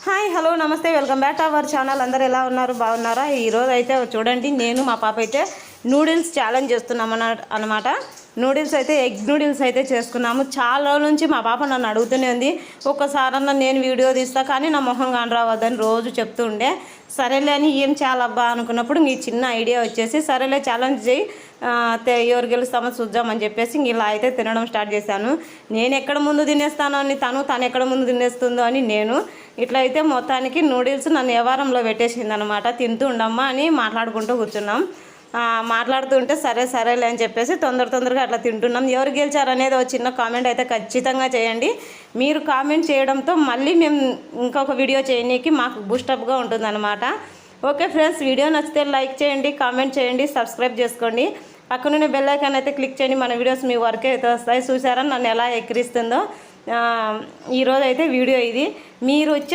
Hi hello నమస్తే welcome back to our channel. అందరూ ఎలా ఉన్నారు, బాగున్నారా? ఈరోజు అయితే చూడండి, నేను మా పాప అయితే నూడిల్స్ ఛాలెంజ్ చేస్తున్నాము అనమాట. నూడిల్స్ అయితే ఎగ్ నూడిల్స్ అయితే చేసుకున్నాము. చాలా రోజుల నుంచి మా పాప నన్ను అడుగుతూనే ఉంది, ఒక్కసారన్నా నేను వీడియో తీస్తా కానీ నా మొహం కాని రావద్దని రోజు చెప్తూ ఉండే. సరేలే అని ఏం చేయాలబ్బా అనుకున్నప్పుడు మీ చిన్న ఐడియా వచ్చేసి సరేలే ఛాలెంజ్ చేయి, ఎవరు గెలుస్తామో చూద్దామని చెప్పేసి ఇలా అయితే తినడం స్టార్ట్ చేశాను. నేను ఎక్కడ ముందు తినేస్తానో అని తను ఎక్కడ ముందు తినేస్తుందో అని నేను ఇట్లా అయితే మొత్తానికి నూడిల్స్ నన్ను వ్యవహారంలో పెట్టేసింది అనమాట. తింటూ ఉండమ్మా అని మాట్లాడుకుంటూ కూర్చున్నాం. మాట్లాడుతుంటే సరేలే అని చెప్పేసి తొందరగా అట్లా తింటున్నాం. ఎవరు గెలిచారు అనేది ఒక చిన్న కామెంట్ అయితే ఖచ్చితంగా చేయండి. మీరు కామెంట్ చేయడంతో మళ్ళీ మేము ఇంకొక వీడియో చేయడానికి మాకు బూస్టప్గా ఉంటుందన్నమాట. ఓకే ఫ్రెండ్స్, వీడియో నచ్చితే లైక్ చేయండి, కామెంట్ చేయండి, సబ్స్క్రైబ్ చేసుకోండి. పక్కనున్న బెల్ ఐకాన్ అయితే క్లిక్ చేయండి. మన వీడియోస్ మీ వరకే అయితే వస్తాయి. చూసారా నన్ను ఎలా ఎక్కిరిస్తుందో. ఈరోజు అయితే వీడియో ఇది. మీరు వచ్చే